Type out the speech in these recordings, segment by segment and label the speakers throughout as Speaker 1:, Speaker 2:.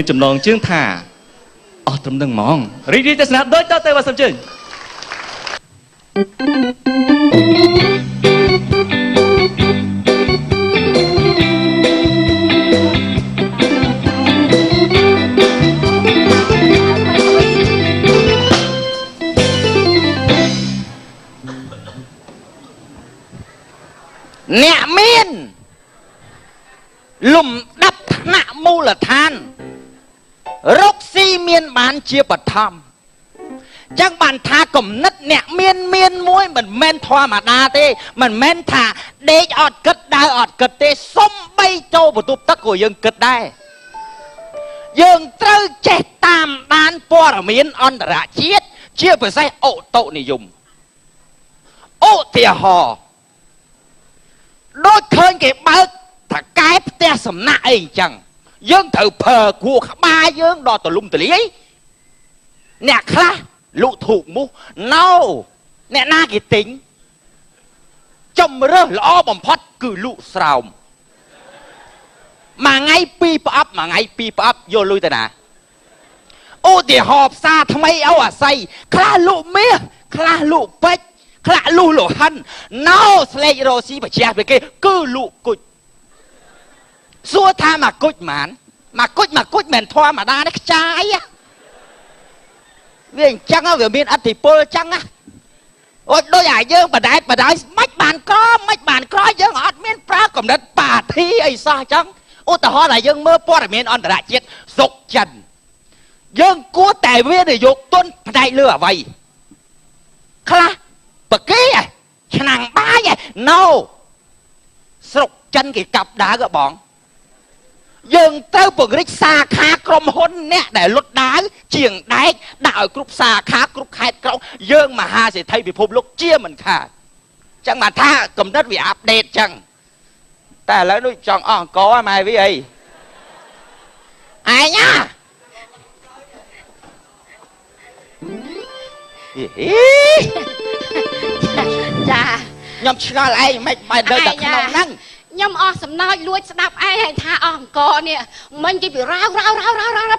Speaker 1: ចំណងជើងថាអស់ត្រឹមនឹងហ្មងរីករាយទស្សនាដូចតទៅបាទសូមជើញ
Speaker 2: អ្នកមានលំដាប់ថ្នាក់មូលដ្ឋានរកស៊ីមានបានជាបឋមចឹងបានថាគំនិតអ្នកមានមួយមិនមែនធម្មតាទេមិនមែនថាដេកអត់គិតដើរអត់គិតទេសំបីចូលបន្ទប់ទឹកក៏យើងគិតដែរយើងត្រូវចេះតាមដានព័ត៌មានអន្តរជាតិជាពិសេសអូតូនិយមឧទាហរណ៍ដូចឃើញគេបើកថាកែផ្ទះសំណាក់អីអញ្ចឹងយើងត្រូវប្រើគួរក្បាលយើងដល់ទលំទលាយអ្នកខ្លះលក់ធូបមូសណោអ្នកណាគេទិញចំរើសល្អបំផុតគឺលក់ស្រោមមួយថ្ងៃពីរប្រអប់មួយថ្ងៃពីរប្រអប់យកលុយទៅណាឧទាហរណ៍ផ្សារថ្មីអូអាស័យខ្លះលក់មាសខ្លះលក់ពេជ្រខ្លះលុះលោហិនណោស្លេករស៊ីបជាពីគេគឺលក់គុជសួរថាមកគុជម៉ានមកគុជមិនធម្មតាទេខ្ចាយវាអញ្ចឹងវាមានអធិពលអញ្ចឹងអូដូចអាយើងបដែតបដាយមិនបានក្រយើងអត់មានប្រើកំណត់បាធីអីសោះអញ្ចឹងឧទាហរណ៍ថាយើងមើលព័ត៌មានអន្តរជាតិសុកចិនយើងគួរតែវានយោគទុនផ្នែកលើអ្វីខ្លះបកេឆ្នាំងបាយណូស្រុកចិនគេកាប់ដាវក៏បងយើងត្រូវពង្រីកសាខាក្រុមហ៊ុនអ្នកដែលលុតដាវជាងដែកដាក់ឲ្យគ្រប់សាខាគ្រប់ខេត្តក្រុងយើងមហាសេដ្ឋីពិភពលោកជាមិនខាតចឹងមកថាកំណត់វាអាប់ដេតចឹងតែឥឡូវដូចចង់អស់អង្គរម៉ែវាអីឯងចាខ្ញុំឆ្ងល់ឯងមិនបែរទៅតែក្នុងហ្នឹង
Speaker 3: ខ្ញុំអស់សំណើចលួចស្ដាប់ឯងថាអស់អង្គរនេះមិនគេពីរ៉ាវ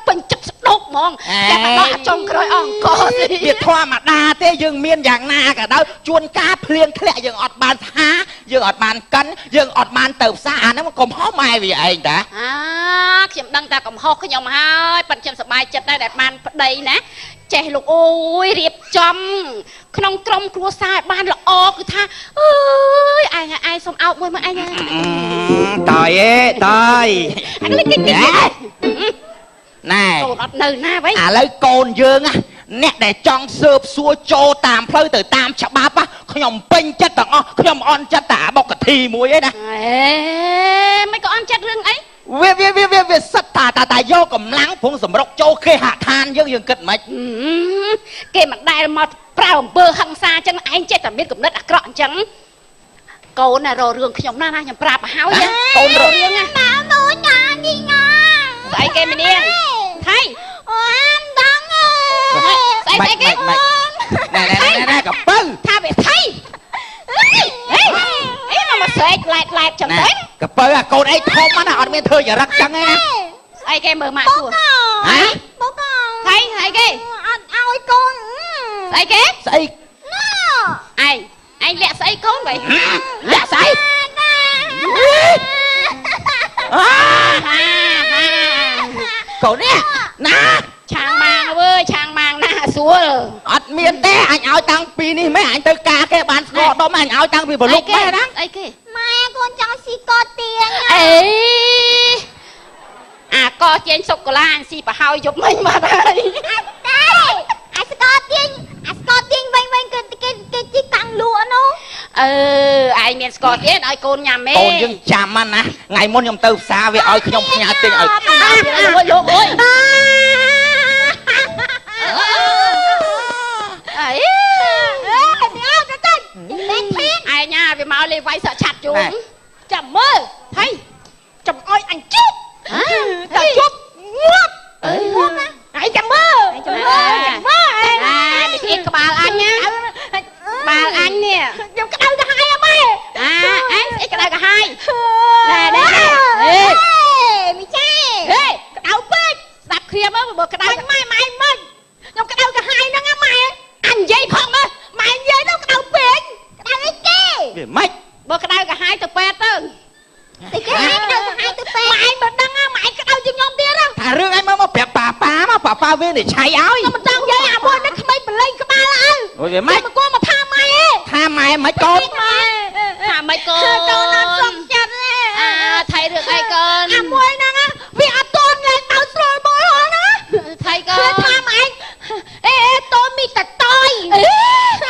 Speaker 3: ពេញចិត្តស្ដុកហ្មងតែបដោះចុងក្រោយអស់អង្គរទេ
Speaker 2: វាធម្មតាទេយើងមានយ៉ាងណាក៏ដោយជួនកាលភ្លៀងធ្លាក់យើងអត់បានថាយើងអត់បានកិនយើងអត់បានទៅផ្សារអាហ្នឹងកុំហោះម៉ែវាឯងតា
Speaker 3: ខ្ញុំដឹងតែកំហុសខ្ញុំហើយប៉ិនខ្ញុំសប្បាយចិត្តដែរដែលបានប្តីណាចេះលោកអូយរៀបចំក្នុងក្រុមគ្រួសារបានល្អគឺថាអើយឯងសុំអោបមួយមកឯង
Speaker 2: តើណែ
Speaker 3: កូនអត់នៅណាវិញ
Speaker 2: ឥឡូវកូនយើងអ្នកដែលចង់ស៊ើបសួរចូលតាមផ្លូវទៅតាមច្បាប់ខ្ញុំពេញចិត្តទាំងអស់ខ្ញុំអន់ចិត្តតែបុកកធីមួយឯណា
Speaker 3: មិនក៏អន់ចិត្តរឿងអី
Speaker 2: វាសិតតាយកកម្លាំងព្រោះសម្រុកចូលគេហដ្ឋានយើងគិតមិន
Speaker 3: គេមិនដែលមកប្រើអំពើហិង្សាអញ្ចឹងឯងចេះតែមានគំនិតអាក្រក់អញ្ចឹងកូនណារករឿងខ្ញុំណាខ្ញុំប្រាប់ឲ្យហើយកូនរករឿងណា
Speaker 4: មួយណាញីណា
Speaker 3: ស្អីគេមីនាងថៃ
Speaker 4: អូនដឹង
Speaker 3: ស្អីគេ
Speaker 2: ណែកពៅ
Speaker 3: ថាវាថៃអីមកស្រែកឡែកចឹងទៅ
Speaker 2: កពៅកូនអីធំណាអត់មានធ្វើចរិតចឹងឯណា
Speaker 3: ស្អីគេមើលម៉ាក់សួរ
Speaker 4: បង
Speaker 3: ថៃស្អីគេ
Speaker 4: អត់ឲ្យកូន
Speaker 3: ស្អីគេ
Speaker 2: ស្អី
Speaker 3: ឯងលាក់ស្អីកូនវិញ
Speaker 2: លាក់ស្អីកូននេះណា
Speaker 3: ឆាងម៉ាងអើយឆាងម៉ាងណាស្រួល
Speaker 2: អត់មានទេអញឲ្យតាំងពីនេះម៉ែអញទៅការគេបានស្គាល់ដុំអញឲ្យតាំងពីប្រលុកម៉ែណា
Speaker 3: អីគេ
Speaker 4: ម៉ែកូនចង់ស៊ីកោទៀង
Speaker 3: អេអាកោជែងសុកកូឡាអញស៊ីប្រហើយយប់មិញមកហើយ
Speaker 4: តែអាស្កោទៀងវិញគេជីតាំងលក់នោះ
Speaker 3: ឯងមានស្កោទៀងឲ្យកូនញ៉ាំទេ
Speaker 2: កូនយើងចាំណាថ្ងៃមុនខ្ញុំទៅផ្សារវាឲ្យខ្ញុំផ្ញើទិញឲ្យ
Speaker 3: លោកអើយឯងវាមកលេវាយសក់ឆាត់ជូនចាំមើលថៃចាំអោយអញជប់តែជប់ងាប់ណាឯងចាំមើលនេះគេក្បាលអញណាក្បាលអញនេះ
Speaker 4: ខ្ញុំក្តៅទៅហើយអី
Speaker 3: ឯងស្អីក្តៅទៅហើយណែមី
Speaker 4: ចាក្តៅពេក
Speaker 3: គ្រាមមើលក្តៅម៉ែម៉ែមើលខ្ញុំក្តៅកាហាយហ្នឹងម៉ែអញនិយាយផងមើលម៉ែនិយាយទៅក្តៅពេកក្តៅអីគេ
Speaker 2: វាម៉េច
Speaker 3: បើក្តៅកាហាយទៅពេទ្យទៅ
Speaker 4: តែគេឲ្យក្តៅទៅឲ្យទៅពេក
Speaker 3: ម៉ែមិនដឹងម៉ែក្តៅជាងខ្ញុំទៀត
Speaker 2: ថារឿងអីមកប្រាប់ប៉ាវានេះឆៃឲ្យ
Speaker 3: មិនចង់និយាយអាមួយនេះក្មេងបលែងក្បាលអើ
Speaker 2: អូយវាម៉េច
Speaker 3: មិនគួរមកថាម៉ែទេ
Speaker 2: ថាម៉ែមិនកូន
Speaker 3: ថាម៉េចកូន
Speaker 4: កូនអត់សុខចិត្តទេ
Speaker 3: ថៃរឿងអីកូន
Speaker 4: អាមួយហ្នឹងវាអត់តន់ឡើងទៅស្រួលមកហ៎ណា
Speaker 3: ថៃកូន
Speaker 4: ថាម៉ែអេតូនមីតតយ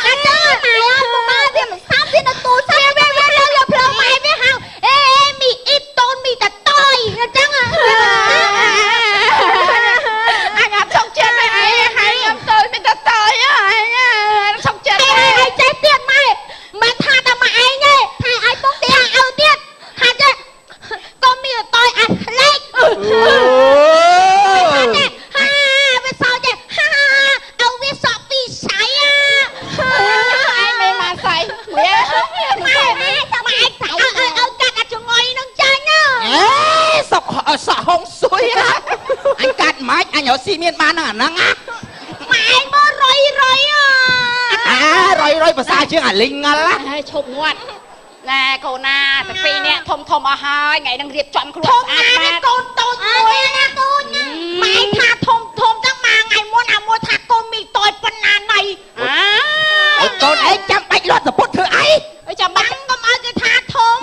Speaker 4: អត់ចឹងម៉ែអត់មកវាមិនសាប់វានៅទូសាប់វាលើផ្លូវម៉ែវាហៅអេមីអ៊ីតូនមីតតយអញ្ចឹង
Speaker 3: អញអត់សុខចិត្តទេអីហើយខ្ញុំទៅមានតែតើយអញសុខចិត្តទេ
Speaker 4: ឯងចេះទៀតម៉ែមិនថាតែម៉ែឯងទេថាឲ្យពុកទីឲ្យទៀតថាចេះកុំមានតយអាផ្លេច
Speaker 2: អូ
Speaker 4: ហាវាសោចេះហាឲ្យវាសក់ពីស្អី
Speaker 3: ឯងមិនមកស្អីមើល
Speaker 4: ម៉ែតែម៉ែឯងស្អីឲ្យកាត់អាចងុយនឹងចាញ់ណា
Speaker 2: អេសក់ហងស៊ុយអញកាត់ម៉េចអញរកស៊ីមានបានអាហ្នឹងណា
Speaker 4: ម៉ែឯងមករយ
Speaker 2: រយភាសាជាងអាលីងងល់ណា
Speaker 3: ហើយឈប់ងាត់ណែកូនណាតែពីរនាក់ធំអស់ហើយថ្ងៃនឹងរៀបចំខ្លួនស្អាតបាត
Speaker 4: កូនតូចមួយណាតូចម៉ែថាធំចឹងមកថ្ងៃមុនអាមួយថាកូនមីតូចប៉ុណ្ណាណៃ
Speaker 2: អើកូនឯងចាំបាច់លាត់សពុតធ្វើអី
Speaker 3: អើចាំបា
Speaker 4: បា
Speaker 3: ច់
Speaker 4: ំងកុំឲ្យគេថាធំ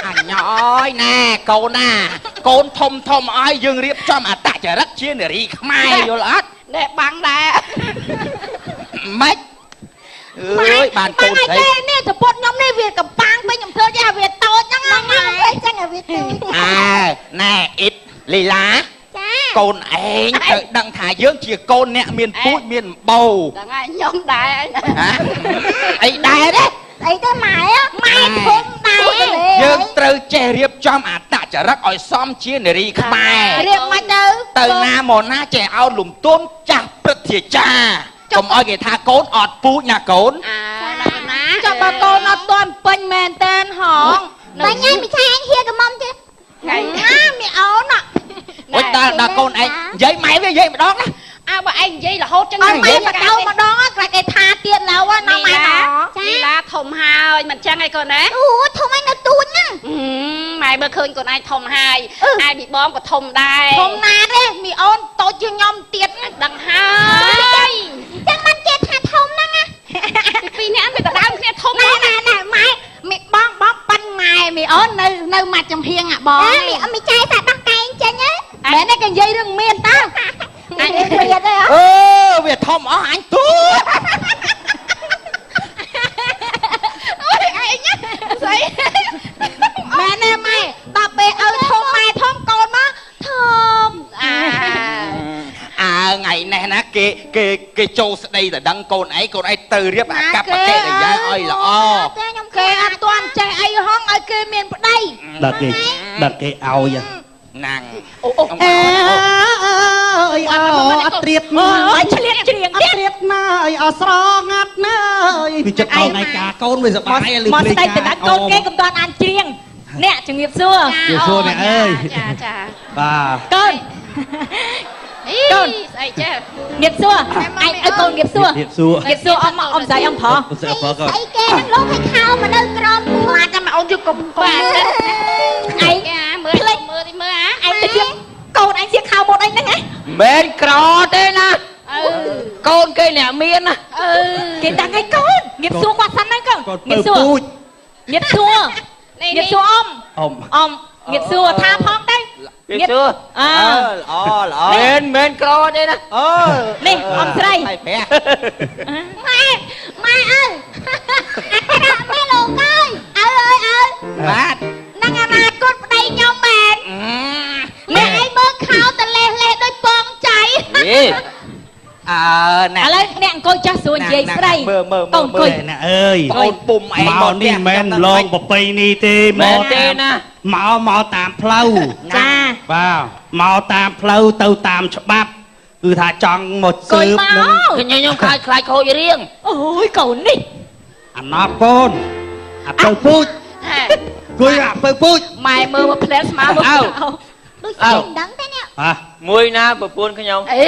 Speaker 2: អញអើយណែកូនណាកូនធំឲ្យយើងរៀបចំអត្តចរិតជានារីខ្មែរយល់អត់
Speaker 3: ណែបាំងដែរ
Speaker 2: ម៉េចអើយបានកូនស្រី
Speaker 4: នេះសពុតខ្ញុំនេះវាកំប៉ាងពេញខ្ញុំធ្វើចេះវាតូចហ្នឹងម៉ែចឹងឲ្យវាតូច
Speaker 2: អើណែអ៊ីតលីឡា
Speaker 4: ចា
Speaker 2: កូនឯងត្រូវដឹងថាយើងជាកូនអ្នកមានពូជមានបោ
Speaker 3: ដឹងហើយខ្ញុំដែរ
Speaker 2: ហ៎អីដែរទេ
Speaker 4: អីទៅម៉ែម៉ែធំដែរ
Speaker 2: យើងត្រូវចេះរៀបចំអត្តចរិតឲ្យសមជានារីខ្មែរ
Speaker 4: រៀបមិនទៅ
Speaker 2: ទៅណាមកណាចេះឲ្យលំទោនចាស់ព្រឹទ្ធាចារ្យកុំឲ្យគេថាកូនអត់ពូជណាកូន
Speaker 3: ណា
Speaker 4: ចុះបើកូនអត់ទាន់ពេញមែនតើហងតែញ៉ៃមិនឆាអញហៀកមុំទេ
Speaker 3: ថ្ងៃ
Speaker 4: ណាមីអូន
Speaker 2: អូយដល់កូនឯងនិយាយម៉ែវានិយាយម្ដងណា
Speaker 3: អើបើឯងនិយាយរហូតចឹង
Speaker 4: អត់មានម្ដងខ្លាចគេថាទៀតឡូវណាម៉ែណា
Speaker 3: លីឡាធំហើយមិនចឹងឯងកូនណា
Speaker 4: អូធំឯងនៅទូចណា
Speaker 3: ម៉ែមើលឃើញកូនឯងធំហើយឯងប៊ីបងក៏ធំដែរ
Speaker 4: ធំណាទេមីអូនតូចជាងខ្ញុំទៀត
Speaker 3: ដឹងហើយ
Speaker 4: ចឹងមិនគេថាធំហ្នឹងណា
Speaker 3: ពីរនាក់វាដដើមគ្នាធំ
Speaker 4: ម៉ែម៉ែម៉ែមីបងប៉ាន់ម៉ែមីអូននៅមាត់ចំហៀងអាបងមីចៃថាដោះកែងចេញហ៎មែនទេគេនិយាយរឿងមានតើអញមានទេ
Speaker 2: អឺវាធំអស់អញទូ
Speaker 3: អូយឯងស្អី
Speaker 4: មែនទេម៉ែដល់ពេលឲ្យធំម៉ែធំកូនមកធំ
Speaker 2: ថ្ងៃនេះណាគេចូលស្ដីទៅដឹងកូនឯងទៅរៀបអាកប្បកិរិយាឲ្យល្អ
Speaker 4: គេអត់ទាន់ចេះអីហងឲ្យគេមានប្តី
Speaker 1: ដាក់គេឲ្យ
Speaker 2: ណាំង
Speaker 1: អើយអត់ត្រៀបណា
Speaker 3: ឲ្យឆ្លៀតច្រៀង
Speaker 1: អត់ត្រៀបណាអើយអស្រងាត់ណាអើយពីចិត្តថ្ងៃការកូនវាសប្បាយលឺ
Speaker 5: មក
Speaker 1: ភ្លេង
Speaker 5: ស្ដេចទៅដាក់កូនគេកំដរអានច្រៀងអ្នកជំរាបសួរ
Speaker 1: សួរអ្នកអើយ
Speaker 3: ចា
Speaker 1: បាទ
Speaker 5: កូន
Speaker 3: កូនស្អីចេះ
Speaker 5: ជំរាបសួរឯងឲ្យកូនជំរាបសួរ
Speaker 1: ទៀតសួរ
Speaker 5: ជំរាបសួរអ៊ំស្រីអ៊ំប្រុស
Speaker 1: សើបើក៏
Speaker 4: ស្អីគេនឹងលោកឲ្យខោមកនៅក្រមមួយ
Speaker 3: បាត់តែមកអូនយកកុំបាត់ឯងមើលទីមើលអា
Speaker 5: ឯងទៅជាកូនឯងជាខោម៉ូតអីហ្នឹងហ៎
Speaker 2: មែនក្រទេណា
Speaker 3: អឺ
Speaker 2: កូនគេអ្នកមានណា
Speaker 5: គេដឹងឲ្យកូនជំរាបសួរគាត់សិនហ្នឹងកូន
Speaker 1: កូន
Speaker 5: ជំរាបសួរ
Speaker 1: ពូជ
Speaker 5: ជំរាបសួរជំរាបសួរអ៊ំ
Speaker 1: អ៊ំ
Speaker 5: ជំរាបសួរថាផងទៅ
Speaker 2: វាសួរល្អមែនក្រទេណាអើ
Speaker 5: នេះអ៊ំស្រី
Speaker 2: ហើយប្រា
Speaker 4: ម៉ែអើយម៉ែលោកអើយ
Speaker 2: បាទ
Speaker 4: នឹងអនាគតប្តីខ្ញុំមែនអ្នកឯងមើលខោតលេះដូចពងចៃ
Speaker 2: អើណា
Speaker 5: ឥឡូវអ្នកអង្គុយចាស់ស្រួលនិយាយស្រី
Speaker 2: មើល
Speaker 5: កូនអង្គុយ
Speaker 1: ណាអើយ
Speaker 2: កូនពុំឯង
Speaker 1: មកនេះមិនមែនលងប្រពៃនេះទេ
Speaker 2: មែនទេណា
Speaker 1: មកតាមផ្លូវ
Speaker 5: ចា
Speaker 1: បាទមកតាមផ្លូវទៅតាមច្បាប់គឺថាចង់មក
Speaker 5: កុ
Speaker 1: ស៊ើ
Speaker 5: យ
Speaker 1: ប
Speaker 5: មក
Speaker 1: នឹង
Speaker 2: ខ្ញុំខ្លាចខូចរៀង
Speaker 5: អូយកូននេះ
Speaker 1: អាណប់កូនអាពៅពូជគួយអាពៅពូជ
Speaker 3: ម៉ែមើលមកផ្លែស្មាមើល
Speaker 4: ដូចស្អីមិនដឹងទេនេះ
Speaker 1: ហ่ะ
Speaker 6: មួយណាប្រពន្ធខ្ញុំ
Speaker 3: អេ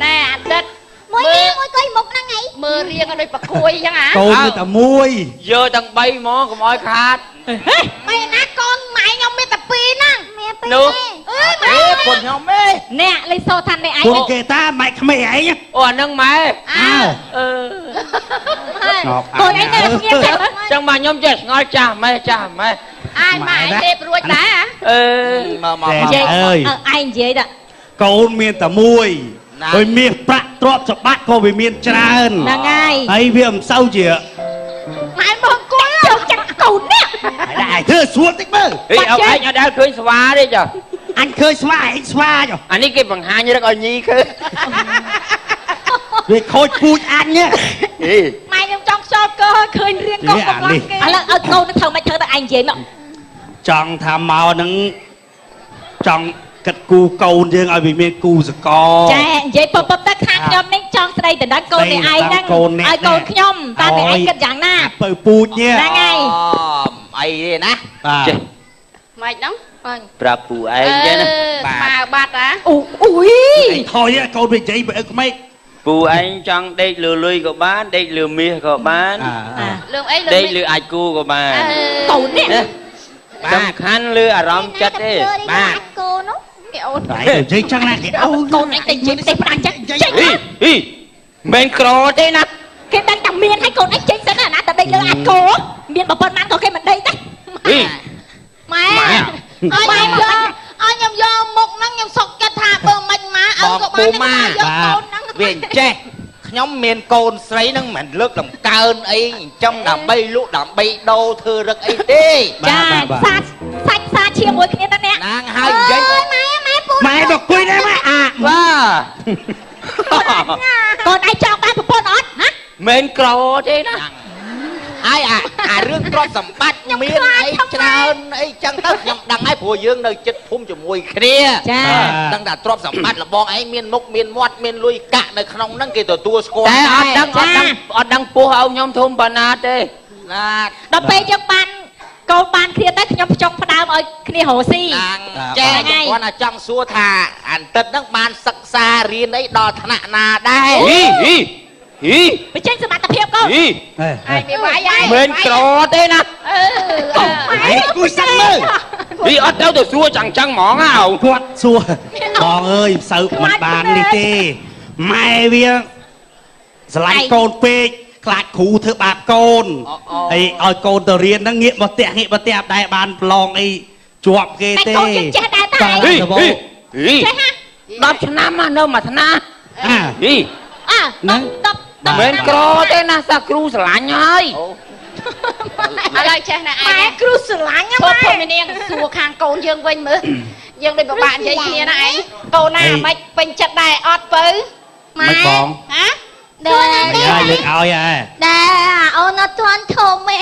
Speaker 3: ណែអាទិត្យ
Speaker 4: មួយនេះមួយកុយមុខហ្នឹងអី
Speaker 3: មើលរៀងឲ្យដូចប្រគួយអញ្ចឹងអា
Speaker 1: កូនគឺតែមួយ
Speaker 6: យកទាំង3ហ្មងកុំឲ្យខាត
Speaker 4: បែរណាកូនម៉ែខ្ញុំមានតែ2ហ្នឹងមាន2
Speaker 6: នោះ
Speaker 4: អើយម៉ែ
Speaker 2: អេពុនខ្ញុំអេ
Speaker 5: អ្នកលេខសូថានេះឯង
Speaker 1: ពួកគេតាម៉ែក្មេងឯង
Speaker 6: អូអានឹងម៉ែ
Speaker 1: អើ
Speaker 6: អឺ
Speaker 5: កូនឯងនៅស្ងៀមចិត្ត
Speaker 6: ចឹងមកខ្ញុំចេះឆ្ងល់ចាស់ម៉ែចាស់ម៉ែ
Speaker 3: អាយម៉ែទេព្រួយដែរ
Speaker 6: អឺ
Speaker 2: មក
Speaker 5: និយាយឯងនិយាយតា
Speaker 1: កូនមានតែមួយហើយមាសប្រាក់ទ្រព្យសម្បត្តិក៏វាមានច្រើន
Speaker 5: ហ្នឹងហើយ
Speaker 1: ហើយវាមិនសូវជា
Speaker 5: ម៉ែមកគល់ចូលចិត្តកូននេះ
Speaker 1: ហើយដែរធ្វើស្រួលតិចមើល
Speaker 6: ហីអត់ឯងអត់ដែលឃើញស្វាទេចា
Speaker 1: អញឃើញស្វាឯងស្វាចុះ
Speaker 6: អានេះគេបង្ហាញរឹកឲ្យញីឃើញ
Speaker 1: វាខូចពូជអញណា
Speaker 6: ហី
Speaker 5: ម៉ែខ្ញុំចង់ខ្យល់កឃើញរៀងកូនកំឡុងគេឥឡូវឲ្យកូនទៅធ្វើមិនធ្វើទៅឯងនិយាយមក
Speaker 1: ចង់ថាមកនឹងចង់គិតគូកូនយើងឲ្យវាមានគូសកល
Speaker 5: ចានិយាយពពទៅខាងខ្ញុំនេះចង់ស្ដីដណ្ដឹងកូននេះឯងហ្នឹងឲ្យកូនខ្ញុំតើអ្នកឯងគិតយ៉ាងណា
Speaker 1: ពៅពូជនេះ
Speaker 5: ហ្នឹងហើយ
Speaker 2: អីទេណា
Speaker 1: បាទ
Speaker 6: ចេះ
Speaker 3: ម៉េចហ្នឹង
Speaker 6: ប្រាប់ពូឯងចេះណា
Speaker 3: ស្មើបាត់ហ៎
Speaker 5: អូយ
Speaker 1: ឯងថយនេះកូនវានិយាយបើអឹកក្មេក
Speaker 6: ពូឯងចង់ដេកលឺលុយក៏បានដេកលឺមាសក៏បាន
Speaker 3: រឿងអី
Speaker 6: ដេកលឺអាចគូក៏បាន
Speaker 5: កូននេះ
Speaker 6: សំខាន់លឺអារម្មណ៍ចិត្តទេ
Speaker 4: បាទកូននោះ
Speaker 3: គេអូន
Speaker 1: តែនិយាយចឹងណាគេអូ
Speaker 5: កូនឯងតែនិយាយផ្ទះប្រាំងចឹងចេញ
Speaker 6: ហីហីមិនក្រទេណា
Speaker 5: គេដឹងតែមានឲ្យកូនឯងចេញសិនណាតែដេកលើអាចគោមានប្រពន្ធបានក៏គេមិនដេកដែរ
Speaker 6: ហី
Speaker 4: ម៉ែឲ្យខ្ញុំយកមុខហ្នឹងខ្ញុំសុកចិត្តថាបើមិនម៉ាឲ្យក៏បានយកកូនហ្នឹង
Speaker 2: វាចេះខ្ញុំមានកូនស្រីហ្នឹងមិនលើកដំកើងអីចិញ្ចឹមដើម្បីលក់ដើម្បីដូរធ្វើរឹកអីទេ
Speaker 5: ចាសាច់សាជាមួយគ្នាទៅអ្នក
Speaker 2: ណាងហើយនិយាយ
Speaker 4: ម៉ែពូ
Speaker 1: ម៉ែមកគួយដែរម៉ែអា
Speaker 6: បាទ
Speaker 5: កូនឯងចង់បានប្រពន្ធអត់ហ៎
Speaker 6: មិនក្រទេណា
Speaker 2: ហើយអារឿងទ្រព្យសម្បត្តិមានអីច្រើនអីចឹងទៅខ្ញុំដឹងហើយព្រោះយើងនៅចិត្តភូមិជាមួយគ្នា
Speaker 5: ចា
Speaker 2: ដឹងថាទ្រព្យសម្បត្តិរបស់ឯងមានមុខមានមាត់មានលុយកាក់នៅក្នុងហ្នឹងគេទទួលស្គាល់
Speaker 6: តែអត់
Speaker 2: ដែរ
Speaker 6: ដឹងអត់ដឹងពោះឲ្យខ្ញុំធំប៉ុណ្ណាទេ
Speaker 2: ណា
Speaker 5: ដល់ពេលយើងបានកូនបានគ្នាទៅខ្ញុំចង់ផ្ដើមឲ្យគ្នារស់ស៊ី
Speaker 2: ណាងចេះខ្ញុំគាត់ថាចង់សួរថាអន្តិតហ្នឹងបានសិក្សារៀនអីដល់ថ្នាក់ណាដែរ
Speaker 6: ហីហីហី
Speaker 5: បញ្ចេញសមត្ថភាពកូន
Speaker 6: ហី
Speaker 3: អាយមានវាយហើយ
Speaker 6: មិនក្រទេណា
Speaker 1: ឯងគួយសាំមើល
Speaker 6: ហីអត់ទៅសួរចឹងចឹងហ្មងហៅ
Speaker 1: គាត់សួរបងអើយសើមិនបាននេះទេម៉ែវាស្រឡាញ់កូនពេកខ្លាចគ្រូធ្វើបាបកូនហើយឲ្យកូនទៅរៀនហ្នឹងងាកមកផ្ទះដែរបានប្រឡងអីជាប់គេ
Speaker 5: តែ
Speaker 1: ទេ
Speaker 5: កូនយើងចេះដែរតែ
Speaker 6: ហី
Speaker 1: ទៅ
Speaker 6: ហីហី
Speaker 5: ចេះហ่ะ
Speaker 6: 10ឆ្នាំនៅមួយថ្នាក់
Speaker 1: អា
Speaker 6: ហី
Speaker 5: អើតប
Speaker 6: មិនក្រទេណាសាគ្រូស្រឡាញ់ហើយ
Speaker 3: ឥឡូវចេះណាឯ
Speaker 5: ម៉ែ
Speaker 3: ង
Speaker 5: គ្រូស្រឡាញ់
Speaker 3: ឈប់
Speaker 5: ម៉ែ
Speaker 3: ភមីនាងសួរខាងកូនយើងវិញមើលយើងដូចពិបាកនិយាយគ្នាណាឯងកូនណាមិនពេញចិត្តដែរអត់ពៅ
Speaker 1: មិនបង
Speaker 3: ហ៎
Speaker 4: ដែរ
Speaker 1: ហើយលើកឲ្យហ៎
Speaker 4: ដែរអូនអត់ទាន់ធំទេ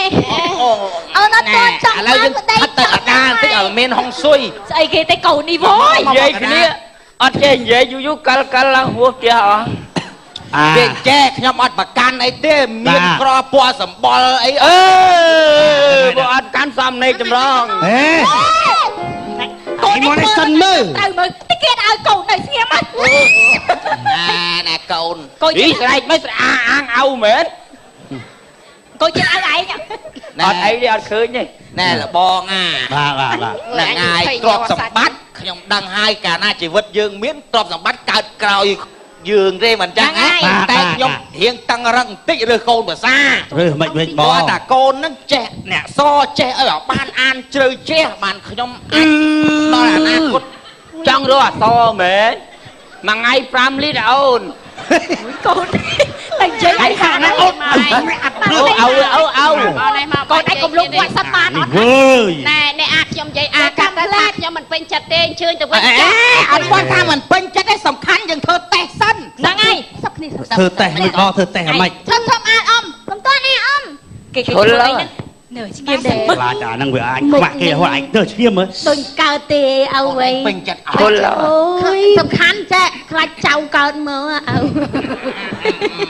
Speaker 4: អូនអត់ទាន់ចង់
Speaker 2: ឥឡូវយើង
Speaker 4: ប្តី
Speaker 2: ថិតទៅអាដាបន្តិចឲ្យមានហុងស៊ុយ
Speaker 5: ស្អីគេតែកូននេះវយ
Speaker 6: និយាយគ្នាអត់ចេះនិយាយយូរកាលឡើងហួសផ្ទះអស់
Speaker 2: គេចេះខ្ញុំអត់ប្រកាន់អីទេមានក្រពណ៌សម្បល់អី
Speaker 6: អឺបើអត់កាន់សំណេកចម្រង
Speaker 1: ហេ
Speaker 5: កូន
Speaker 1: មកនេះសិនមើល
Speaker 5: ត្រូវមើលតិចគេឲ្យកូននៅស្ងៀមមក
Speaker 2: ណាកូន
Speaker 5: កូន
Speaker 6: ហីស្រែកមិនស្អាអាងអៅមែនក
Speaker 5: ូនជិះឲ្យឯង
Speaker 6: អត់អីទេអត់ឃើញទេ
Speaker 2: ណែលបងអា
Speaker 1: បាទបាទ
Speaker 2: ហ្នឹងហើយទ្រព្យសម្បត្តិខ្ញុំដឹងហើយកាលណាជីវិតយើងមានទ្រព្យសម្បត្តិកើតក្រោយយើងទេមិនចឹងណាតែខ្ញុំរៀងតឹងរឹងបន្តិចលើកូនភាសា
Speaker 1: រើសមិនវិញប
Speaker 2: បង
Speaker 1: ង
Speaker 2: តាកូនហ្នឹងចេះអ្នកសចេះឲ្យបានអានជ្រៅចេះបានខ្ញុំអាចដល់អនាគត
Speaker 6: ចង់រកអសមែនមួយថ្ងៃ5លីត្រអូនក
Speaker 5: ូនតែនិយាយឲ្យខាងណាអូន
Speaker 6: អូអៅ
Speaker 3: មកនេះមក
Speaker 5: កូនឯងកុំលុបវាត់សិនបានអត់
Speaker 1: វើយ
Speaker 3: ណែអ្នកអាចខ្ញុំនិយាយអាកាត់តែថាខ្ញុំមិនពេញចិត្តទេអញ្ជើញទៅវិញ
Speaker 2: អត់គាត់ថាមិនពេញចិត្តទេសំខាន់យើងធ្វើតេស្តសិន
Speaker 5: ហ្នឹងហើយ
Speaker 4: សុខគ្នា
Speaker 1: ធ្វើតេស្តមិនបងធ្វើតេស្តអាម៉េច
Speaker 4: ធំអានអមមិនទាន់អានអម
Speaker 5: គេឈុលហើយនៅស្ងៀមដែរ
Speaker 1: ខ្លាចអាហ្នឹងវាអាចខ្វាក់គេហួរឯងទៅឈាមមើល
Speaker 4: ដូចកើតទេអើវៃ
Speaker 2: ពេញចិត្តអ
Speaker 6: ឈុល
Speaker 4: អូយសំខាន់ចេះខ្លាចចៅកើតមើលអើ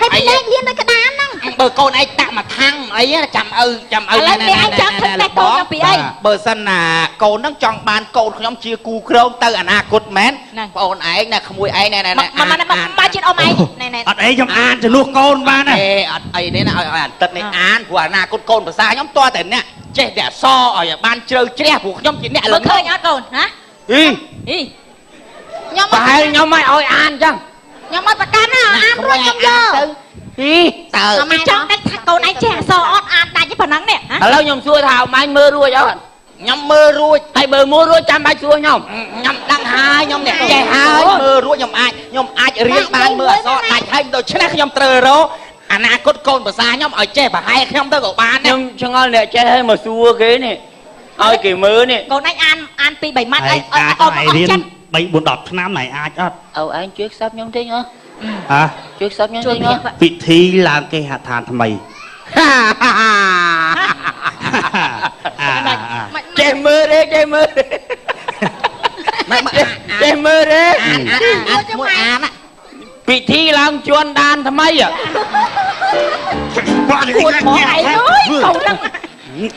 Speaker 4: ហើយពីលេខរៀននៅក្តាមហ្នឹង
Speaker 2: បើកូនឯងតាក់មកថាំងអីចាំឪ
Speaker 5: ឥឡូវនេះឯងចង់ធ្វើតែកូនពីអី
Speaker 2: បើសិនណាកូននឹងចង់បានកូនខ្ញុំជាគូក្រងទៅអនាគតមែនបងអូនឯងណាក្មួយឯងណែ
Speaker 5: មកជិតអ៊ំឯងណែ
Speaker 1: អត់អីខ្ញុំអានជំនួសកូនបានណា
Speaker 2: អត់អីនេះណាឲ្យអាទិត្យនេះអានព្រោះអនាគតកូនភាសាខ្ញុំតើតែអ្នកចេះតែអសឲ្យបានជ្រៅជ្រះព្រោះខ្ញុំជាអ្នក
Speaker 5: មើលឃើញអត់កូនណា
Speaker 6: អី
Speaker 5: ខ្ញុំ
Speaker 6: ប្រហែលខ្ញុំមិនឲ្យអានចឹង
Speaker 5: ខ្ញុំអត់ប្រកាន់ណាអានរួចខ្ញុំយក
Speaker 6: អី
Speaker 2: តើ
Speaker 5: ខ្ញុំចង់ដឹងថាកូនឯងចេះអសអត់អានដាច់ទេប៉ុណ្ណឹងនេះ
Speaker 6: ឥឡូវខ្ញុំសួរថាម៉ែមើលរួចអត់
Speaker 2: ខ្ញុំមើលរួច
Speaker 6: ហើយបើមើលរួចចាំបាច់សួរខ្ញុំ
Speaker 2: ខ្ញុំដឹងហើយខ្ញុំអ្នកចេះហើយមើលរួចខ្ញុំអាចរៀនបានមើលអក្សរដាច់ហើយដូច្នេះខ្ញុំត្រូវរកអនាគតកូនភាសាខ្ញុំឲ្យចេះប្រហែលខ្ញុំទៅក៏បាន
Speaker 6: ខ្ញុំឆ្ងល់អ្នកចេះឲ្យមកសួរគេនេះឲ្យគេមើលនេះ
Speaker 5: កូនឯងអានពី3ម៉ាត់អី
Speaker 1: អាចអត់ឲ្យរៀន3 4 10ឆ្នាំណៃអាចអត់
Speaker 6: អូឯងជួយខ្សឹបខ្ញុំតិចហ៎
Speaker 1: ហ៎
Speaker 6: ជួយខ្សឹបខ្ញុំតិចហ៎
Speaker 1: ពិធីឡើងគេហដ្ឋានថ្មី
Speaker 6: ចេះមើលទេចេះមើលទេចេះមើលទេ
Speaker 2: មួយអាន
Speaker 6: ពិធីឡើងជន់ដានថ្មី
Speaker 1: បាទនេះ
Speaker 5: គួរមកឯងអើយកូនហ្នឹង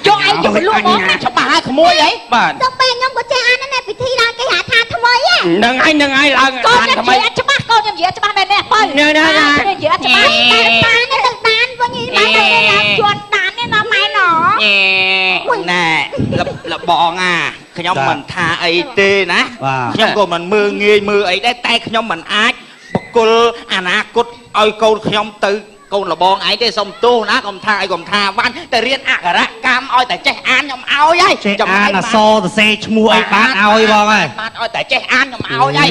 Speaker 5: ចុះឯងយកលក់មកណា
Speaker 2: ច្បាស់ហើយក្មួយអី
Speaker 6: បាទ
Speaker 4: ទៅពេលខ្ញុំក៏ចេះអានណាពិធីឡើងគេហៅថាថ្មី
Speaker 6: នឹងឯងឡើង
Speaker 5: កូន
Speaker 6: ដាន
Speaker 5: ខ្ញុំ
Speaker 6: ថ្មី
Speaker 5: និយាយច្បាស់កូនខ្ញុំនិយាយច្បាស់មែនទេបើនិយាយច្បាស់
Speaker 4: តែតានេះទៅដានវិញបានតែឡើងជាប់ដាននេះណាម៉ែណ
Speaker 2: ណែលបងខ្ញុំមិនថាអីទេណាខ្ញុំក៏មិនមើងងាយមើលអីដែរតែខ្ញុំមិនអាចបកគលអនាគតឲ្យកូនខ្ញុំទៅកូនលបងឯងទេសុំទោសណាកុំថាអីកុំថាបានតែរៀនអក្សរកម្មឲ្យតែចេះអានខ្ញុំឲ្យហើយ
Speaker 1: ចេះអានអសរសរសេរឈ្មោះអីបានឲ្យបងហើយ
Speaker 2: បានឲ្យតែចេះអានខ្ញុំឲ្យហើយ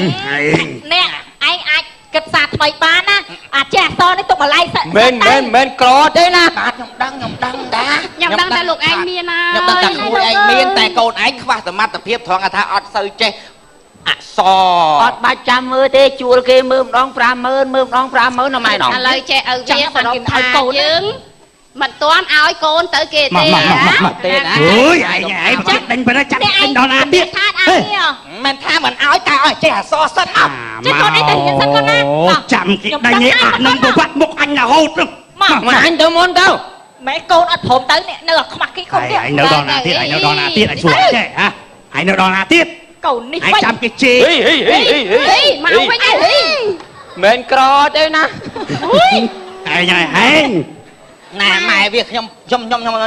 Speaker 5: នេះឯងអាចគិតសាថ្មីបានណាអាចេះអសនេះទុកបន្លែសិន
Speaker 6: មិនក្រទេណា
Speaker 2: បាទខ្ញុំដឹងដែរ
Speaker 3: ខ្ញុំដឹងតែលោកឯងមានណា
Speaker 2: ខ្ញុំដឹងតែក្មួយឯងមានតែកូនឯងខ្វះសមត្ថភាពត្រង់ថាអត់សូវចេះអក្សរ
Speaker 6: អត់បាច់ចាំមើលទេជួលគេមើលម្ដង 50000 មើលម្ដង 50000ណាម៉ែណោះ
Speaker 3: ឥឡូវចេះឪវាសរុបថាយើងមិនទាន់ឲ្យកូនទៅគេទេ
Speaker 2: ទេណា
Speaker 1: អើយឯងចិត្តដេញប៉ុណ្ណាចាក់ដេញដល់ណាទៀត
Speaker 5: ថាអាននេះ
Speaker 2: មិនថាមិនឲ្យតែឲ្យចេះអក្សរសិនអត់
Speaker 5: ចេះកូនឯងទៅរៀនសិនកូនណា
Speaker 1: ចាំគេដេញអានឹងប្រវត្តិមុខអញរហូតហ្នឹង
Speaker 6: មកអញទៅមុនទៅ
Speaker 5: ម៉ែកូនអត់ព្រមទៅនៅខ្មាស់គេកូនទៀត
Speaker 1: ឯងនៅដល់ណាទៀតឯងនៅដល់ណាទៀតឯងសួរចេះហ៎ឯងនៅដល់ណាទៀត
Speaker 5: កូននេះ
Speaker 1: ឯងចាំគេជេរ
Speaker 3: ហីមកវិញហី
Speaker 6: មិនក្រទេណា
Speaker 1: ឯងហែង
Speaker 2: ណែម៉ែវាខ្ញុំ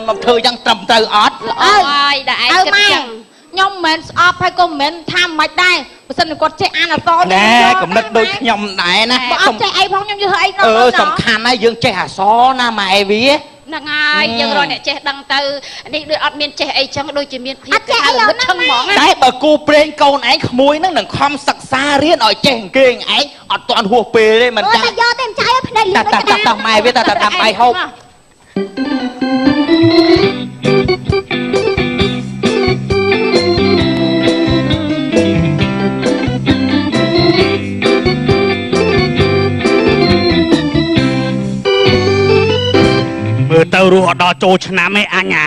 Speaker 2: មកធ្វើយ៉ាងត្រឹមត្រូវអត់
Speaker 3: ល្អហើយដែលឯងគិតចឹង
Speaker 4: ខ្ញុំមិនមែនស្អប់ហើយក៏មិនមែនថាមិនដែរបើសិនគាត់ចេះអានអក្សរ
Speaker 2: ណែកំណត់ដូចខ្ញុំដែរណា
Speaker 4: បើអត់ចេះអីផងខ្ញុំយល់អីនោះ
Speaker 2: សំខាន់ណាស់យើងចេះអក្សរណាម៉ែវា
Speaker 3: ហ្នឹងហើយយើងរកអ្នកចេះដឹងទៅនេះដូចអត់មានចេះអីចឹងដូចជាមានភាពគេហៅល្បិតឈឹងហ្មង
Speaker 2: តែបើគូព្រេងកូនឯងក្មួយហ្នឹងនឹងខំសិក្សារៀនឲ្យចេះអង្គឯងអត់ទាន់ហួសពេលទេមិនចឹង
Speaker 4: តែយកតែមិនចាយឲ្យភ្នែកលឿន
Speaker 2: តាម៉ែវាតាបាយហូប
Speaker 1: មើលទៅរស់អត់ដល់ចូលឆ្នាំឯងអញអា